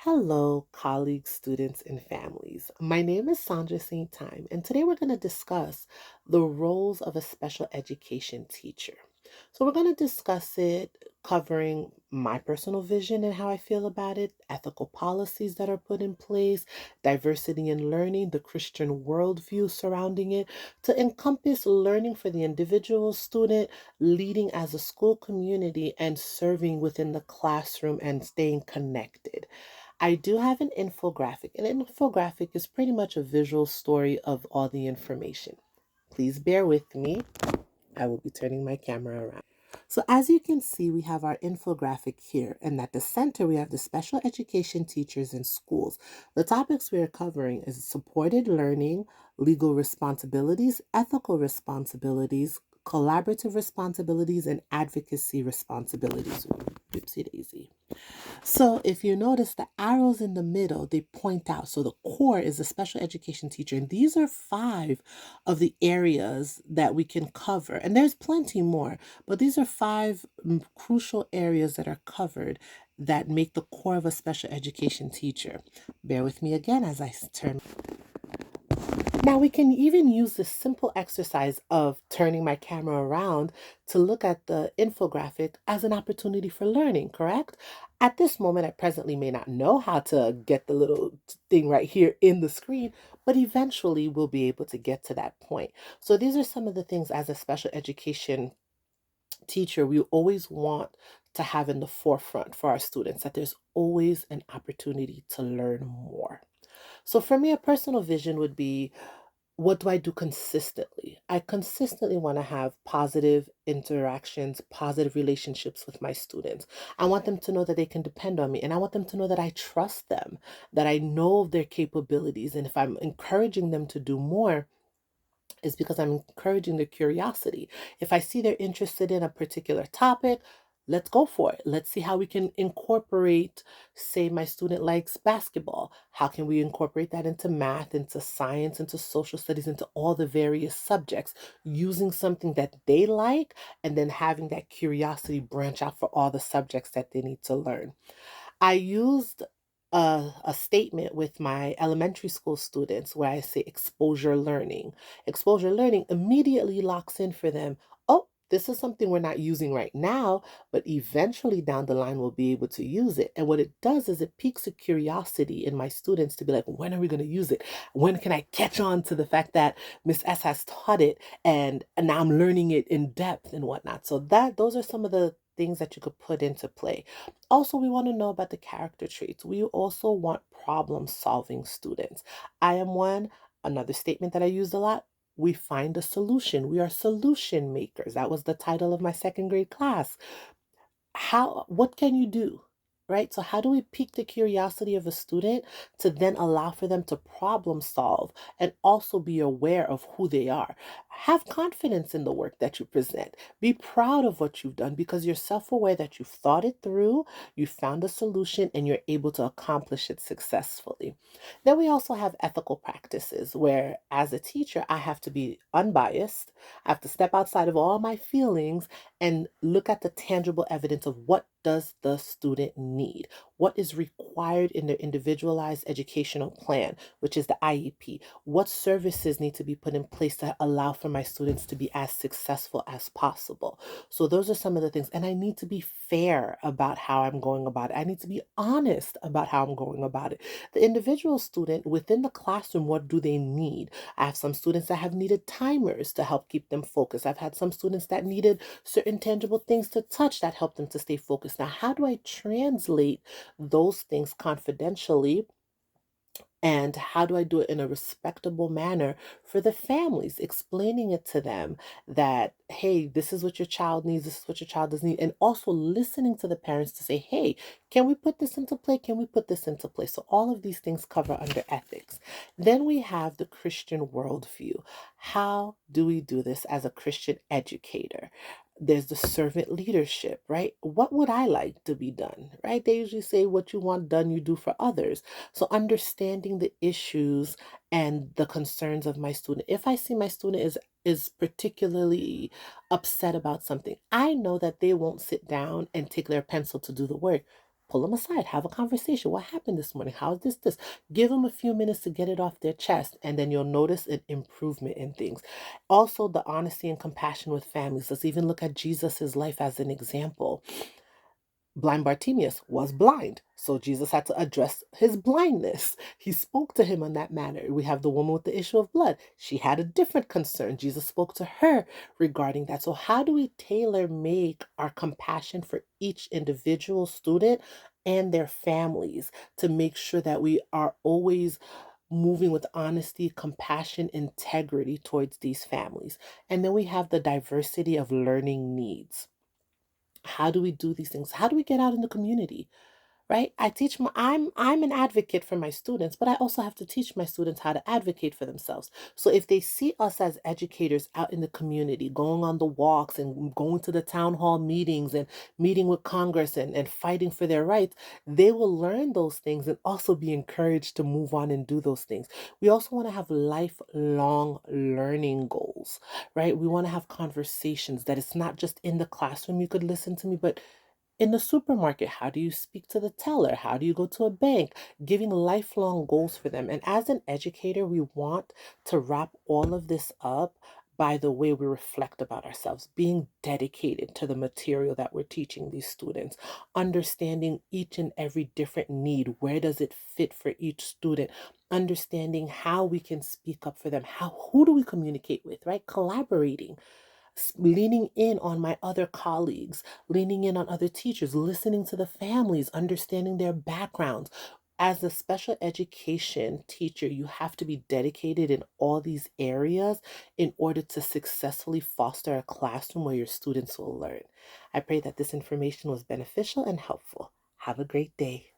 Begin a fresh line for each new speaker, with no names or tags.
Hello, colleagues, students, and families. My name is Sandra St. Time, and today we're going to discuss the roles of a special education teacher. So, we're going to discuss it covering my personal vision and how I feel about it, ethical policies that are put in place, diversity in learning, the Christian worldview surrounding it, to encompass learning for the individual student, leading as a school community, and serving within the classroom and staying connected. I do have an infographic. An infographic is pretty much a visual story of all the information. Please bear with me. I will be turning my camera around. So as you can see, we have our infographic here, and at the center, we have the special education teachers in schools. The topics we are covering is supported learning, legal responsibilities, ethical responsibilities, collaborative responsibilities, and advocacy responsibilities. Oopsie daisy. So if you notice the arrows in the middle, they point out. So the core is a special education teacher. And these are five of the areas that we can cover. And there's plenty more, but these are five crucial areas that are covered that make the core of a special education teacher. Bear with me again as I turn. Now we can even use this simple exercise of turning my camera around to look at the infographic as an opportunity for learning, correct? At this moment, I presently may not know how to get the little thing right here in the screen, but eventually we'll be able to get to that point. So these are some of the things as a special education teacher we always want to have in the forefront for our students, that there's always an opportunity to learn more. So for me, a personal vision would be, what do I do consistently? I consistently want to have positive interactions, positive relationships with my students. I want them to know that they can depend on me, and I want them to know that I trust them, that I know of their capabilities. And if I'm encouraging them to do more, is because I'm encouraging their curiosity. If I see they're interested in a particular topic, let's go for it. Let's see how we can incorporate, say, my student likes basketball. How can we incorporate that into math, into science, into social studies, into all the various subjects, using something that they like and then having that curiosity branch out for all the subjects that they need to learn. I used a statement with my elementary school students where I say exposure learning. Exposure learning immediately locks in for them. Oh, this is something we're not using right now, but eventually down the line we'll be able to use it. And what it does is it piques a curiosity in my students to be like, when are we going to use it? When can I catch on to the fact that Miss S has taught it and now I'm learning it in depth and whatnot? So that those are some of the things that you could put into play. Also, we want to know about the character traits. We also want problem solving students. I am one. Another statement that I used a lot, we find a solution. We are solution makers. That was the title of my second grade class. What can you do? Right? So how do we pique the curiosity of a student to then allow for them to problem solve and also be aware of who they are? Have confidence in the work that you present. Be proud of what you've done because you're self-aware that you've thought it through, you found a solution, and you're able to accomplish it successfully. Then we also have ethical practices where, as a teacher, I have to be unbiased. I have to step outside of all my feelings and look at the tangible evidence of what does the student need, what is required in their individualized educational plan, which is the IEP, what services need to be put in place to allow for my students to be as successful as possible. So those are some of the things, and I need to be fair about how I'm going about it. I need to be honest about how I'm going about it. The individual student within the classroom, what do they need? I have some students that have needed timers to help keep them focused. I've had some students that needed certain tangible things to touch that help them to stay focused. Now, how do I translate those things confidentially? And how do I do it in a respectable manner for the families, explaining it to them that, hey, this is what your child needs, this is what your child doesn't need, and also listening to the parents to say, hey, can we put this into play? Can we put this into play? So all of these things cover under ethics. Then we have the Christian worldview. How do we do this as a Christian educator? There's the servant leadership, right? What would I like to be done, right? They usually say what you want done, you do for others. So understanding the issues and the concerns of my student. If I see my student is particularly upset about something, I know that they won't sit down and take their pencil to do the work. pull them aside, have a conversation. What happened this morning? How is this? Give them a few minutes to get it off their chest, and then you'll notice an improvement in things. Also, the honesty and compassion with families. Let's even look at Jesus's life as an example. Blind Bartimaeus was blind, so Jesus had to address his blindness. He spoke to him in that manner. We have the woman with the issue of blood. She had a different concern. Jesus spoke to her regarding that. So, how do we tailor make our compassion for each individual student and their families to make sure that we are always moving with honesty, compassion, integrity towards these families? And then we have the diversity of learning needs. How do we do these things? How do we get out in the community? Right? I'm an advocate for my students, but I also have to teach my students how to advocate for themselves. So if they see us as educators out in the community, going on the walks and going to the town hall meetings and meeting with Congress and fighting for their rights, they will learn those things and also be encouraged to move on and do those things. We also want to have lifelong learning goals, right? We want to have conversations that it's not just in the classroom you could listen to me, but in the supermarket, how do you speak to the teller? How do you go to a bank? Giving lifelong goals for them. And as an educator, we want to wrap all of this up by the way we reflect about ourselves, being dedicated to the material that we're teaching these students, understanding each and every different need. Where does it fit for each student? Understanding how we can speak up for them. Who do we communicate with, right? Collaborating, leaning in on my other colleagues, leaning in on other teachers, listening to the families, understanding their backgrounds. As a special education teacher, you have to be dedicated in all these areas in order to successfully foster a classroom where your students will learn. I pray that this information was beneficial and helpful. Have a great day.